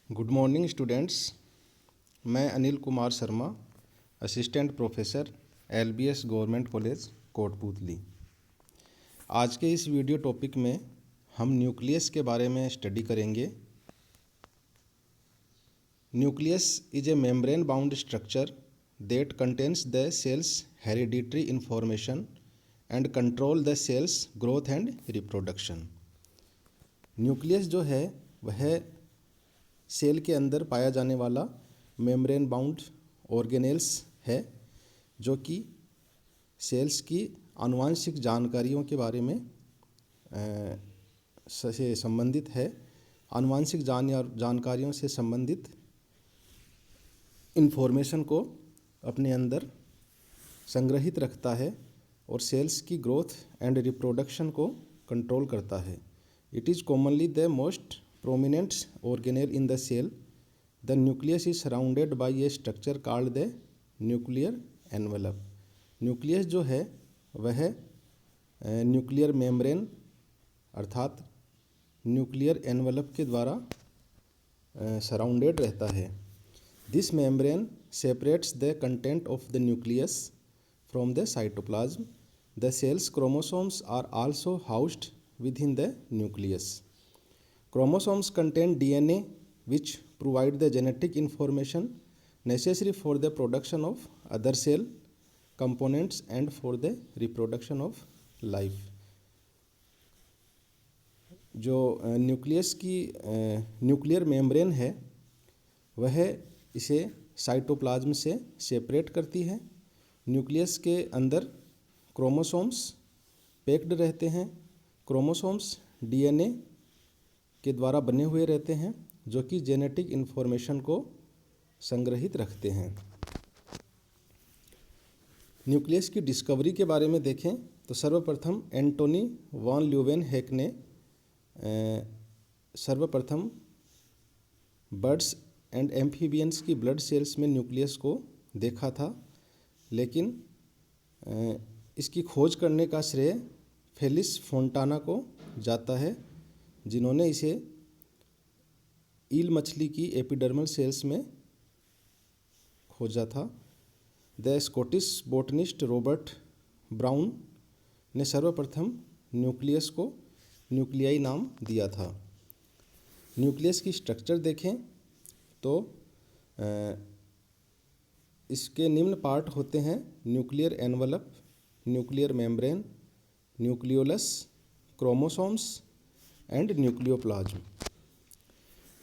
Good morning students. मैं Anil Kumar Sharma, assistant professor LBS government college Kotputli. आज के इस वीडियो टॉपिक में हम न्यूक्लियस के बारे में स्टडी करेंगे। Nucleus is a membrane bound structure that contains the cell's hereditary information and control the cell's growth and reproduction. Nucleus जो है वह सेल के अंदर पाया जाने वाला मेम्ब्रेन बाउंड ऑर्गेनेल्स है, जो कि सेल्स की आनुवांशिक जानकारियों के बारे में से संबंधित है। आनुवांशिक जानकारियों से संबंधित इन्फॉर्मेशन को अपने अंदर संग्रहित रखता है और सेल्स की ग्रोथ एंड रिप्रोडक्शन को कंट्रोल करता है। It is commonly the most prominent organelle in the cell. The nucleus is surrounded by a structure called the nuclear envelope. Nucleus जो है वह न्यूक्लियर मेम्ब्रेन अर्थात न्यूक्लियर एनवलप के द्वारा सराउंडेड रहता है। This membrane separates the content of the nucleus from the cytoplasm. The cell's chromosomes are also housed within the nucleus. Chromosomes contain DNA which provide the genetic information necessary for the production of other cell components and for the reproduction of life. जो nucleus की nuclear membrane है वह इसे cytoplasm से separate करती है। Nucleus के अंदर क्रोमोसोम्स पैक्ड रहते हैं। क्रोमोसोम्स DNA के द्वारा बने हुए रहते हैं, जो कि जेनेटिक इन्फॉर्मेशन को संग्रहित रखते हैं। न्यूक्लियस की डिस्कवरी के बारे में देखें तो सर्वप्रथम एंटोनी वॉन ल्यूवेनहेक ने सर्वप्रथम बर्ड्स एंड एम्फीबियंस की ब्लड सेल्स में न्यूक्लियस को देखा था, लेकिन इसकी खोज करने का श्रेय फेलिस फोंटाना को जाता है, जिन्होंने इसे ईल मछली की एपिडर्मल सेल्स में खोजा था। The Scottish botanist Robert brown ने सर्वप्रथम न्यूक्लियस को न्यूक्लियाई नाम दिया था। न्यूक्लियस की स्ट्रक्चर देखें तो इसके निम्न पार्ट होते हैं: nuclear envelope, nuclear membrane, nucleolus, chromosomes and nucleoplasm.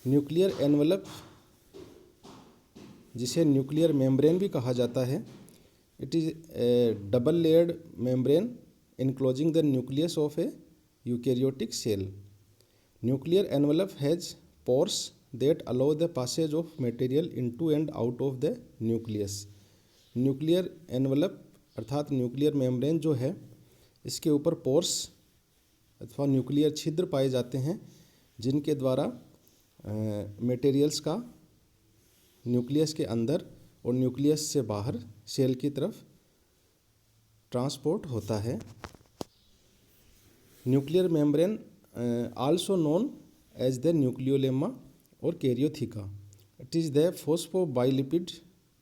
Nuclear envelope, जिसे न्यूक्लियर मेम्ब्रेन भी कहा जाता है, it is A double layered membrane enclosing the nucleus of a eukaryotic cell. Nuclear envelope has pores that allow the passage of material into and out of the nucleus. Nuclear envelope अर्थात nuclear membrane जो है, इसके ऊपर pores अथवा nuclear छिद्र पाए जाते हैं, जिनके द्वारा मटेरियल्स का न्यूक्लियस के अंदर और न्यूक्लियस से बाहर सेल की तरफ ट्रांसपोर्ट होता है। Nuclear membrane also known as the nucleolemma और karyotheca. It is the phospholipid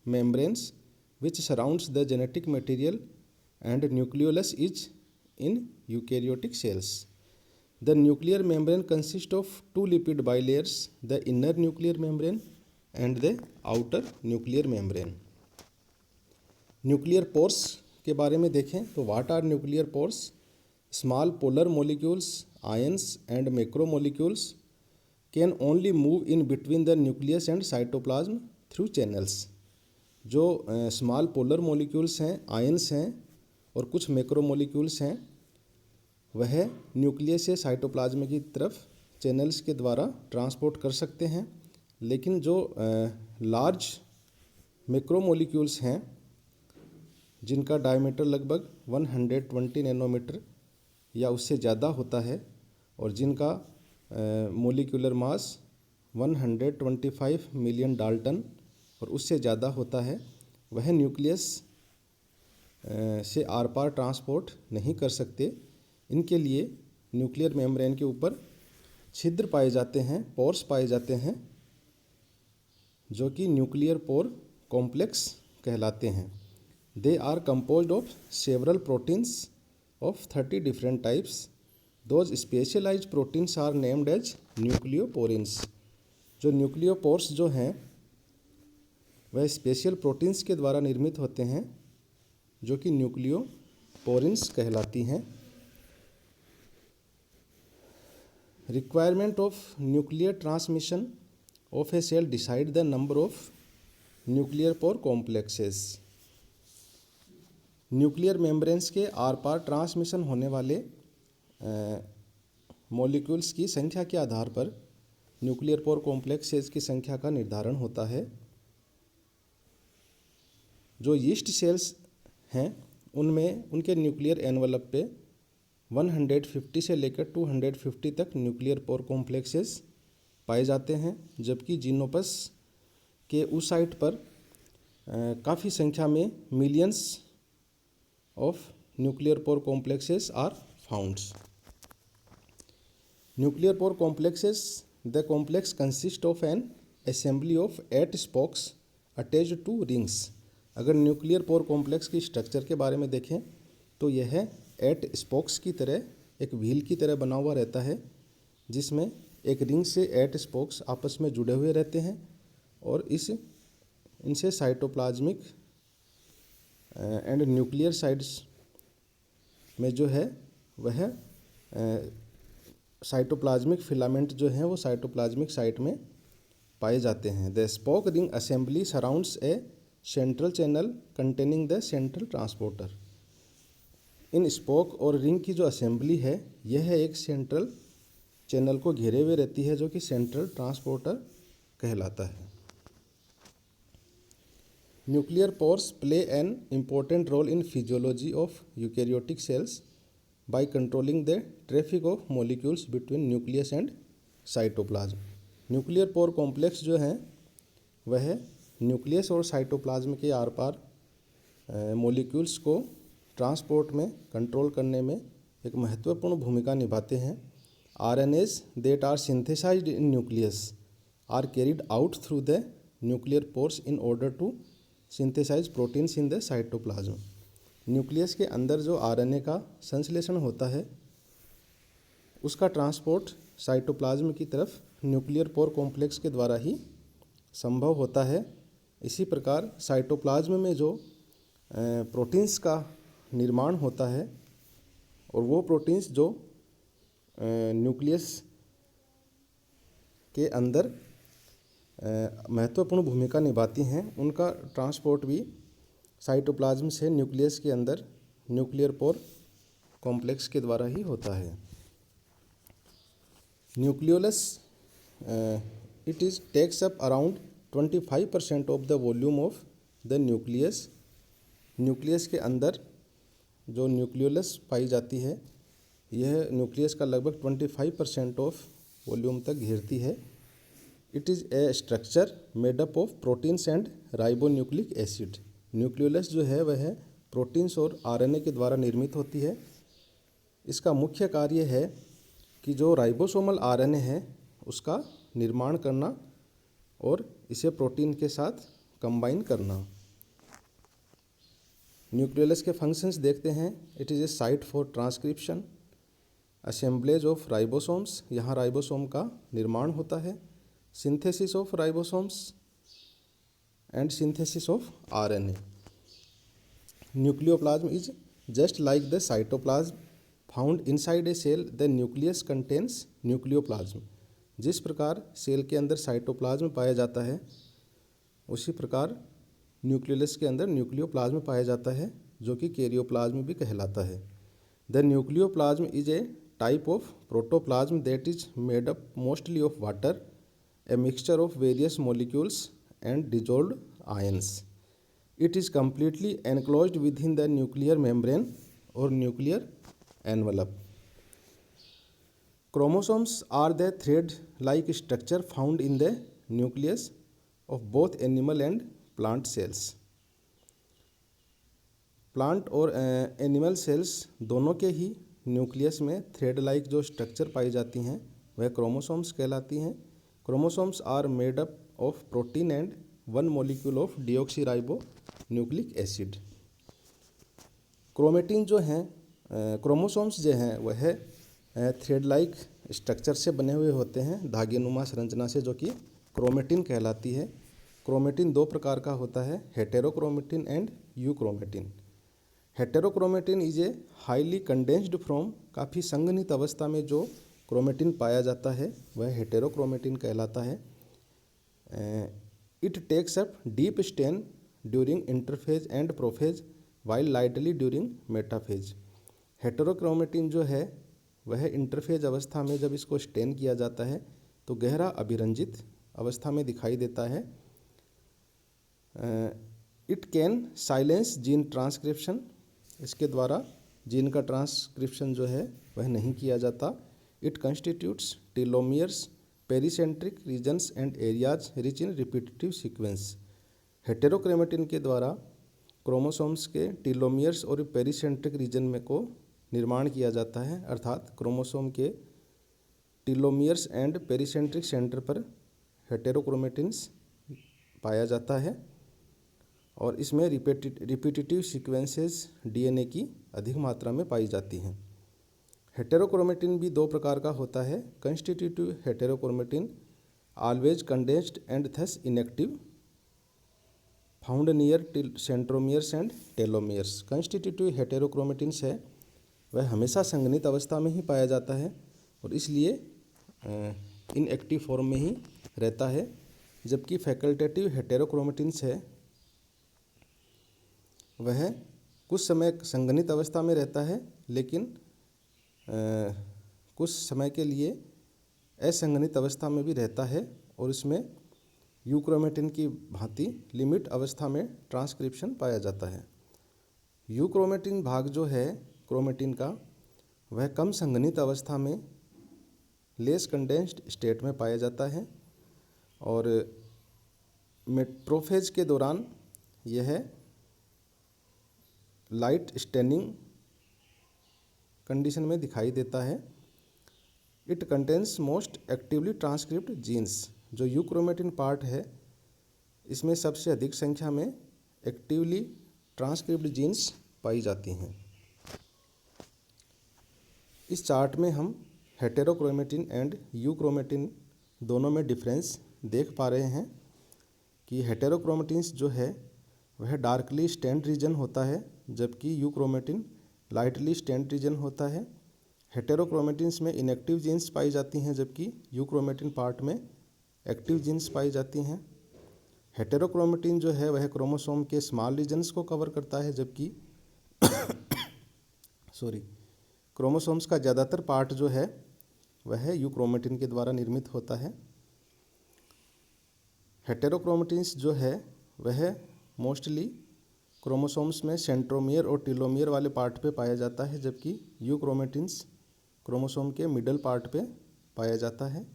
membranes which surrounds the genetic material, and nucleolus is in eukaryotic cells. The nuclear membrane consists of two lipid bilayers, the inner nuclear membrane and the outer nuclear membrane. Nuclear pores के बारे में देखें तो what are nuclear pores? Small polar molecules, ions and macromolecules can only move in between the nucleus and cytoplasm through channels. जो small polar molecules हैं, ions हैं और कुछ मैक्रोमोलिक्यूल्स हैं, वह न्यूक्लियस से साइटोप्लाज्म की तरफ चैनल्स के द्वारा ट्रांसपोर्ट कर सकते हैं, लेकिन जो लार्ज मैक्रोमोलिक्यूल्स हैं, जिनका डायमीटर लगभग 120 नैनोमीटर या उससे ज़्यादा होता है और जिनका मोलिकुलर मास 125 मिलियन डाल्टन और उससे ज़्यादा होता है, वह न्यूक्लियस से आर पार ट्रांसपोर्ट नहीं कर सकते। इनके लिए न्यूक्लियर मेम्ब्रेन के ऊपर छिद्र पाए जाते हैं, पोर्स पाए जाते हैं, जो कि न्यूक्लियर पोर कॉम्प्लेक्स कहलाते हैं। They are composed of several proteins of 30 different types. Those specialised proteins are named as nucleoporins. जो न्यूक्लियोपोर्स जो हैं वह स्पेशल प्रोटीन्स के द्वारा निर्मित होते हैं जो कि न्यूक्लियोपोरिन्स कहलाती हैं। Requirement of nuclear transmission of a cell decide the number of nuclear pore complexes. Nuclear membranes के आर पार ट्रांसमिशन होने वाले मॉलिक्यूल्स की संख्या के आधार पर न्यूक्लियर पोर कॉम्प्लेक्सेस की संख्या का निर्धारण होता है। जो यीस्ट सेल्स हैं उनमें उनके न्यूक्लियर एनवलप पे 150 से लेकर 250 तक न्यूक्लियर पोर कॉम्प्लेक्सेस पाए जाते हैं, जबकि जीनोपस के उस साइट पर काफ़ी संख्या में millions of nuclear pore complexes are found. Nuclear pore complexes the complex consist of an assembly of 8 spokes attached to rings. अगर न्यूक्लियर पोर कॉम्प्लेक्स की स्ट्रक्चर के बारे में देखें तो यह 8 स्पोक्स की तरह एक व्हील की तरह बना हुआ रहता है, जिसमें एक रिंग से 8 स्पोक्स आपस में जुड़े हुए रहते हैं और इनसे साइटोप्लाज्मिक एंड न्यूक्लियर साइड्स में जो है वह साइटोप्लाज्मिक फिलामेंट जो हैं वो साइटोप्लाज्मिक साइट में पाए जाते हैं। The spoke ring assembly surrounds A central channel containing the central transporter. In spoke और रिंग की जो असेंबली है यह एक सेंट्रल चैनल को घेरे हुए रहती है जो कि सेंट्रल ट्रांसपोर्टर कहलाता है। Nuclear pores play an important role in physiology of eukaryotic cells by controlling the traffic of molecules between nucleus and cytoplasm. Nuclear pore complex जो हैं वह न्यूक्लियस और साइटोप्लाज्म के आर पार मॉलिक्यूल्स को ट्रांसपोर्ट में कंट्रोल करने में एक महत्वपूर्ण भूमिका निभाते हैं। RNAs that are synthesized in nucleus are carried out through the nuclear pores in order to synthesize proteins in the cytoplasm। Nucleus के अंदर जो RNA का संश्लेषण होता है उसका ट्रांसपोर्ट साइटोप्लाज्म की तरफ न्यूक्लियर पोर कॉम्प्लेक्स के द्वारा ही संभव होता है। इसी प्रकार साइटोप्लाज्म में जो प्रोटीन्स का निर्माण होता है और वो प्रोटीन्स जो न्यूक्लियस के अंदर महत्वपूर्ण भूमिका निभाती हैं उनका ट्रांसपोर्ट भी साइटोप्लाज्म से न्यूक्लियस के अंदर न्यूक्लियर पोर कॉम्प्लेक्स के द्वारा ही होता है। Nucleolus it is takes up around 25% of the volume of the nucleus. Nucleus के अंदर जो न्यूक्लियोलस पाई जाती है यह न्यूक्लियस का लगभग 25% ऑफ वॉल्यूम तक घेरती है। It is A structure made up of proteins and ribonucleic acid. Nucleolus जो है वह प्रोटीन्स और RNA के द्वारा निर्मित होती है। इसका मुख्य कार्य है कि जो राइबोसोमल RNA है उसका निर्माण करना और इसे प्रोटीन के साथ कंबाइन करना। न्यूक्लियोलस के फंक्शंस देखते हैं। It is a site for transcription, assemblage of ribosomes, यहाँ राइबोसोम का निर्माण होता है, synthesis of ribosomes and synthesis of RNA। Nucleoplasm is just like the cytoplasm found inside a cell, the nucleus contains nucleoplasm. जिस प्रकार cell के अंदर cytoplasm पाया जाता है उसी प्रकार न्यूक्लियस के अंदर न्यूक्लियोप्लाज्म पाया जाता है जो कि कैरियोप्लाज्म भी कहलाता है। The nucleoplasm is a type of protoplasm that is made up mostly of water, a mixture of various molecules and dissolved ions. It is completely enclosed within the nuclear membrane और nuclear envelope. Chromosomes are the thread-like structure found in the nucleus of both animal and plant cells। Plant और animal cells दोनों के ही nucleus में thread like जो structure पाई जाती हैं वह क्रोमोसोम्स कहलाती हैं। Chromosomes are made up of protein and 1 molecule of deoxy nucleic acid. Chromatin जो हैं क्रोमोसोम्स जो हैं वह थ्रेड लाइक स्ट्रक्चर से बने हुए होते हैं, धागेनुमा संरचना से, जो कि क्रोमेटिन कहलाती है। क्रोमेटिन 2 प्रकार का होता है, heterochromatin and euchromatin. Heterochromatin is a highly condensed form, काफ़ी संघनित अवस्था में जो क्रोमेटिन पाया जाता है वह हेटेरोक्रोमेटिन कहलाता है। It takes up deep stain during interphase and prophase while lightly during metaphase. Heterochromatin जो है वह इंटरफेज अवस्था में जब इसको स्टेन किया जाता है तो गहरा अभिरंजित अवस्था में दिखाई देता है। It can silence gene transcription, इसके द्वारा जीन का ट्रांसक्रिप्शन जो है वह नहीं किया जाता। It constitutes telomeres, pericentric regions and areas rich in repetitive sequence. Heterochromatin के द्वारा क्रोमोसोम्स के टीलोमियर्स और पेरीसेंट्रिक रीजन में को निर्माण किया जाता है, अर्थात क्रोमोसोम के टीलोमियर्स एंड पेरीसेंट्रिक सेंटर पर हेटेरोक्रोमेटिन्स पाया जाता है और इसमें रिपीटेटिव सीक्वेंसेस डीएनए की अधिक मात्रा में पाई जाती हैं। हेटेरोक्रोमेटिन भी 2 प्रकार का होता है, constitutive heterochromatin always condensed and thus inactive, found near centromeres and telomeres. Constitutive heterochromatins है वह हमेशा संघनित अवस्था में ही पाया जाता है और इसलिए इनएक्टिव फॉर्म में ही रहता है, जबकि फैकल्टेटिव हेटेरोक्रोमेटिन्स है वह कुछ समय संघनित अवस्था में रहता है लेकिन कुछ समय के लिए असंघनित अवस्था में भी रहता है और इसमें यूक्रोमेटिन की भांति लिमिट अवस्था में ट्रांसक्रिप्शन पाया जाता है। यूक्रोमेटिन भाग जो है क्रोमेटिन का वह कम संघनित अवस्था में लेस कंडेंस्ड स्टेट में पाया जाता है और मेट्रोफेज के दौरान यह लाइट स्टेनिंग कंडीशन में दिखाई देता है। It contains most actively transcript genes. जो यूक्रोमेटिन पार्ट है इसमें सबसे अधिक संख्या में एक्टिवली ट्रांसक्रिप्ट जीन्स पाई जाती हैं। इस चार्ट में हम हेटेरोक्रोमेटिन एंड यूक्रोमेटिन दोनों में डिफरेंस देख पा रहे हैं कि हेटेरोक्रोमेटिन्स जो है वह डार्कली स्टेन्ड रीजन होता है, जबकि यूक्रोमेटिन लाइटली स्टेन्ड रीजन होता है। हेटेरोक्रोमेटिन्स में इनएक्टिव जीन्स पाई जाती हैं, जबकि यूक्रोमेटिन पार्ट में एक्टिव जीन्स पाई जाती हैं। हेटेरोक्रोमेटिन जो है वह क्रोमोसोम के स्मॉल रीजन्स को कवर करता है, जबकि क्रोमोसोम्स का ज़्यादातर पार्ट जो है वह यूक्रोमेटिन के द्वारा निर्मित होता है। हेटेरोक्रोमेटिन्स जो है वह मोस्टली क्रोमोसोम्स में सेंट्रोमियर और टीलोमियर वाले पार्ट पे पाया जाता है, जबकि यूक्रोमेटिन्स क्रोमोसोम के मिडल पार्ट पे पाया जाता है।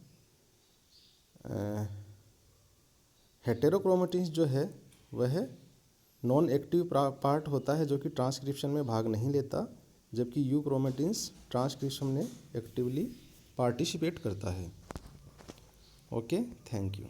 हेटेरोक्रोमेटिन्स जो है वह नॉन एक्टिव पार्ट होता है जो कि ट्रांसक्रिप्शन में भाग नहीं लेता, जबकि यूक्रोमेटिन्स ट्रांसक्रिप्शन में एक्टिवली पार्टिसिपेट करता है। Okay, thank you.